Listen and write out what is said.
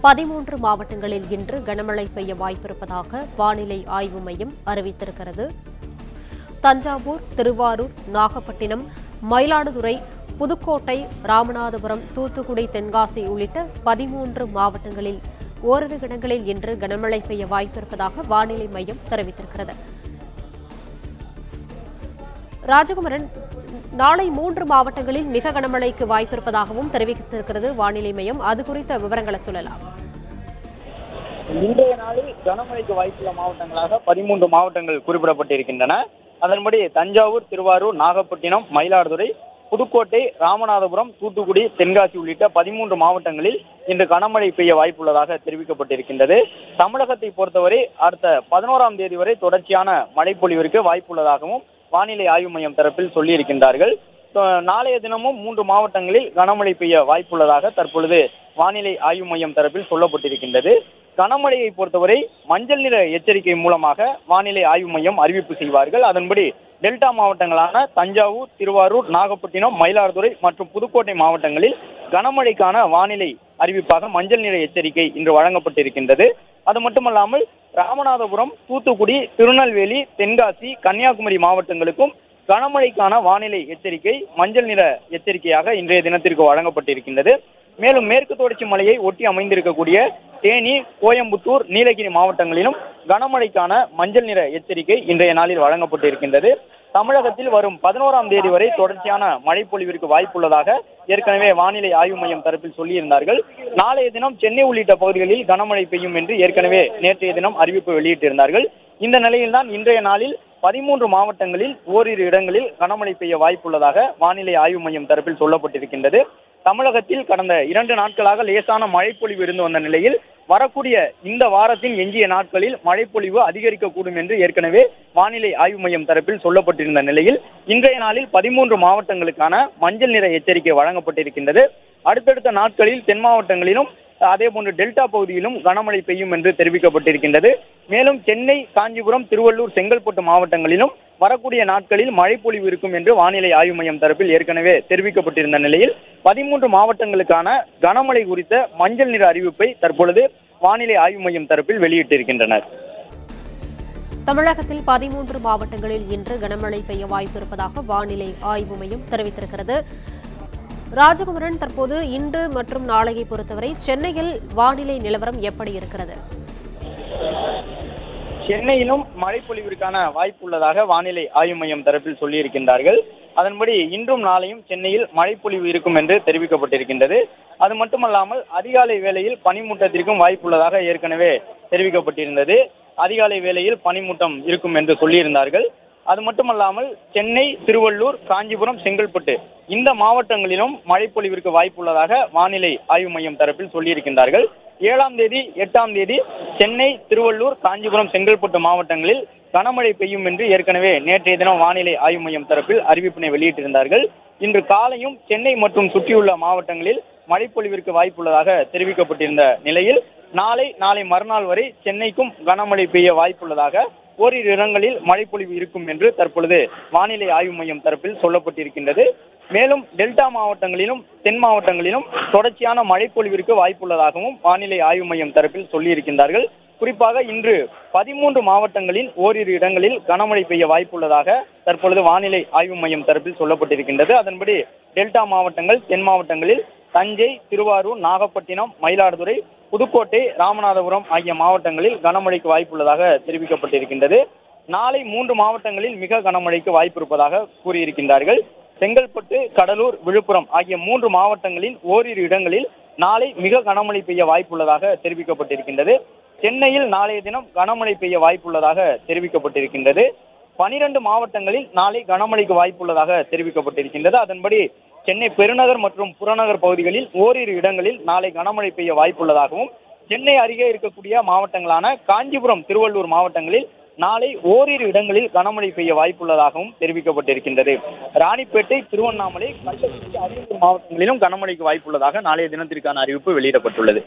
13 மாவட்டங்களில் இன்று கனமழை பெய்ய வாய்ப்பிருப்பதாக வானிலை ஆய்வு மையம் அறிவித்திருக்கிறது. தஞ்சாவூர், திருவாரூர், நாகப்பட்டினம், மயிலாடுதுறை, புதுக்கோட்டை, ராமநாதபுரம், தூத்துக்குடி, தென்காசி உள்ளிட்ட 13 மாவட்டங்களில் ஓரிரு இடங்களில் இன்று கனமழை பெய்ய வாய்ப்பிருப்பதாக வானிலை மையம் தெரிவித்திருக்கிறது. ராஜகுமரன், நாளை 3 மாவட்டங்களில் மிக கனமழைக்கு வாய்ப்பிருப்பதாகவும் தெரிவித்திருக்கிறது வானிலை மையம். அது குறித்த விவரங்களை சொல்லலாம். இன்றைய நாளில் கனமழைக்கு வாய்ப்புள்ள மாவட்டங்களாக 13 மாவட்டங்கள் குறிப்பிடப்பட்டிருக்கின்றன. அதன்படி தஞ்சாவூர், திருவாரூர், நாகப்பட்டினம், மயிலாடுதுறை, புதுக்கோட்டை, ராமநாதபுரம், தூத்துக்குடி, தென்காசி உள்ளிட்ட 13 மாவட்டங்களில் இன்று கனமழை பெய்ய வாய்ப்புள்ளதாக தெரிவிக்கப்பட்டிருக்கின்றது. தமிழகத்தை பொறுத்தவரை அடுத்த 11ஆம் தேதி வரை தொடர்ச்சியான மழைப்பொழிவிற்கு வாய்ப்புள்ளதாகவும் வானிலை ஆய்வு மையம் தரப்பில் சொல்லியிருக்கின்றார்கள். நாளைய தினமும் 3 மாவட்டங்களில் கனமழை பெய்ய வாய்ப்புள்ளதாக தற்பொழுது வானிலை ஆய்வு மையம் தரப்பில் சொல்லப்பட்டிருக்கின்றது. கனமழையை பொறுத்தவரை மஞ்சள் நிற எச்சரிக்கை மூலமாக வானிலை ஆய்வு மையம் அறிவிப்பு செய்வார்கள். அதன்படி டெல்டா மாவட்டங்களான தஞ்சாவூர், திருவாரூர், நாகப்பட்டினம், மயிலாடுதுறை மற்றும் புதுக்கோட்டை மாவட்டங்களில் கனமழைக்கான வானிலை அறிவிப்பாக மஞ்சள் நிற எச்சரிக்கை இன்று வழங்கப்பட்டிருக்கின்றது. அது மட்டுமல்லாமல் ராமநாதபுரம், தூத்துக்குடி, திருநெல்வேலி, தென்காசி, கன்னியாகுமரி மாவட்டங்களுக்கும் கனமழைக்கான வானிலை எச்சரிக்கை மஞ்சள் நிற எச்சரிக்கையாக இன்றைய தினத்திற்கு வழங்கப்பட்டிருக்கின்றது. மேலும் மேற்கு தொடர்ச்சி மலையை ஒட்டி அமைந்திருக்கக்கூடிய தேனி, கோயம்புத்தூர், நீலகிரி மாவட்டங்களிலும் கனமழைக்கான மஞ்சள் நிற எச்சரிக்கை இன்றைய நாளில் வழங்கப்பட்டிருக்கின்றது. தமிழகத்தில் வரும் 11ஆம் தேதி வரை தொடர்ச்சியான மழைப்பொழிவிற்கு வாய்ப்புள்ளதாக ஏற்கனவே வானிலை ஆய்வு மையம் தரப்பில் சொல்லியிருந்தார்கள். நாளைய தினம் சென்னை உள்ளிட்ட பகுதிகளில் கனமழை பெய்யும் என்று ஏற்கனவே நேற்றைய தினம் அறிவிப்பு வெளியிட்டிருந்தார்கள். இந்த நிலையில்தான் இன்றைய நாளில் 13 மாவட்டங்களில் ஓரிரு இடங்களில் கனமழை பெய்ய வாய்ப்புள்ளதாக வானிலை ஆய்வு மையம் தரப்பில் சொல்லப்பட்டிருக்கின்றது. தமிழகத்தில் கடந்த 2 நாட்களாக லேசான மழைப்பொழிவு இருந்து வந்த நிலையில் வரக்கூடிய இந்த வாரத்தின் எஞ்சிய நாட்களில் மழைப்பொழிவு அதிகரிக்கக்கூடும் என்று ஏற்கனவே வானிலை ஆய்வு மையம் தரப்பில் சொல்லப்பட்டிருந்த நிலையில் இன்றைய நாளில் 13 மாவட்டங்களுக்கான மஞ்சள் நிற எச்சரிக்கை வழங்கப்பட்டிருக்கின்றது. அடுத்தடுத்த நாட்களில் தென் மாவட்டங்களிலும் அதேபோன்று டெல்டா பகுதியிலும் கனமழை பெய்யும் என்று தெரிவிக்கப்பட்டிருக்கின்றது. மேலும் சென்னை, காஞ்சிபுரம், திருவள்ளூர், செங்கல்பட்டு மாவட்டங்களிலும் வரக்கூடிய நாட்களில் மழைப்பொழிவு இருக்கும் என்று வானிலை ஆய்வு மையம் தரப்பில் ஏற்கனவே தெரிவிக்கப்பட்டிருந்த நிலையில் 13 மாவட்டங்களுக்கான கனமழை குறித்த மஞ்சள் நிற அறிவிப்பை தற்பொழுது வானிலை ஆய்வு மையம் தரப்பில் வெளியிட்டிருக்கின்றனர். தமிழகத்தில் 13 மாவட்டங்களில் இன்று கனமழை பெய்ய வாய்ப்பிருப்பதாக வானிலை ஆய்வு மையம் தெரிவித்திருக்கிறது. ராஜகுமரன், தற்போது இன்று மற்றும் நாளையை பொறுத்தவரை சென்னையில் வானிலை நிலவரம் எப்படி இருக்கிறது? சென்னையிலும் மழைப்பொழிவிற்கான வாய்ப்பு உள்ளதாக வானிலை ஆய்வு மையம் தரப்பில் சொல்லியிருக்கின்றார்கள். அதன்படி இன்றும் நாளையும் சென்னையில் மழைப்பொழிவு இருக்கும் என்று தெரிவிக்கப்பட்டிருக்கின்றது. அது மட்டுமல்லாமல் அதிகாலை வேளையில் பனிமூட்டத்திற்கும் வாய்ப்புள்ளதாக ஏற்கனவே தெரிவிக்கப்பட்டிருந்தது. அதிகாலை வேளையில் பனிமூட்டம் இருக்கும் என்று சொல்லியிருந்தார்கள். அது மட்டுமல்லாமல் சென்னை, திருவள்ளூர், காஞ்சிபுரம், செங்கல்பட்டு இந்த மாவட்டங்களிலும் மழைப்பொழிவிற்கு வாய்ப்புள்ளதாக வானிலை ஆய்வு மையம் தரப்பில் சொல்லியிருக்கின்றார்கள். 7ஆம் தேதி, 8ஆம் தேதி சென்னை, திருவள்ளூர், காஞ்சிபுரம், செங்கல்பட்டு மாவட்டங்களில் கனமழை பெய்யும் என்று ஏற்கனவே நேற்றைய தினம் வானிலை ஆய்வு மையம் தரப்பில் அறிவிப்பினை வெளியிட்டிருந்தார்கள். இன்று காலையும் சென்னை மற்றும் சுற்றியுள்ள மாவட்டங்களில் மழைப்பொழிவிற்கு வாய்ப்புள்ளதாக தெரிவிக்கப்பட்டிருந்த நிலையில் நாளை மறுநாள் வரை சென்னைக்கும் கனமழை பெய்ய வாய்ப்புள்ளதாக ஓரிரு இடங்களில் மழைப்பொழிவு இருக்கும் என்று தற்பொழுது வானிலை ஆய்வு மையம் தரப்பில் சொல்லப்பட்டிருக்கின்றது. மேலும் டெல்டா மாவட்டங்களிலும் தென் மாவட்டங்களிலும் தொடர்ச்சியான மழைப்பொழிவிற்கு வாய்ப்புள்ளதாகவும் வானிலை ஆய்வு மையம் தரப்பில் சொல்லியிருக்கின்றார்கள். குறிப்பாக இன்று 13 மாவட்டங்களில் ஓரிரு இடங்களில் கனமழை பெய்ய வாய்ப்புள்ளதாக தற்பொழுது வானிலை ஆய்வு மையம் தரப்பில் சொல்லப்பட்டிருக்கின்றது. அதன்படி டெல்டா மாவட்டங்கள், தென் மாவட்டங்களில் தஞ்சை, திருவாரூர், நாகப்பட்டினம், மயிலாடுதுறை, புதுக்கோட்டை, ராமநாதபுரம் ஆகிய மாவட்டங்களில் கனமழைக்கு வாய்ப்புள்ளதாக தெரிவிக்கப்பட்டிருக்கின்றது. நாளை 3 மாவட்டங்களில் மிக கனமழைக்கு வாய்ப்பு இருப்பதாக கூறியிருக்கின்றார்கள். செங்கல்பட்டு, கடலூர், விழுப்புரம் ஆகிய 3 மாவட்டங்களில் ஓரிரு இடங்களில் நாளை மிக கனமழை பெய்ய வாய்ப்புள்ளதாக தெரிவிக்கப்பட்டிருக்கின்றது. சென்னையில் நாளைய தினம் கனமழை பெய்ய வாய்ப்புள்ளதாக தெரிவிக்கப்பட்டிருக்கின்றது. 12 மாவட்டங்களில் நாளை கனமழைக்கு வாய்ப்புள்ளதாக தெரிவிக்கப்பட்டிருக்கின்றது. அதன்படி சென்னை பெருநகர் மற்றும் புறநகர் பகுதிகளில் ஓரிரு இடங்களில் நாளை கனமழை பெய்ய வாய்ப்புள்ளதாகவும் சென்னை அருகே இருக்கக்கூடிய மாவட்டங்களான காஞ்சிபுரம், திருவள்ளூர் மாவட்டங்களில் நாளை ஓரிரு இடங்களில் கனமழை பெய்ய வாய்ப்புள்ளதாகவும் தெரிவிக்கப்பட்டிருக்கின்றது. ராணிப்பேட்டை, திருவண்ணாமலை, கள்ளக்குறிச்சி, அரியலூர் மாவட்டங்களிலும் கனமழைக்கு வாய்ப்புள்ளதாக நாளைய தினத்திற்கான அறிவிப்பு வெளியிடப்பட்டுள்ளது.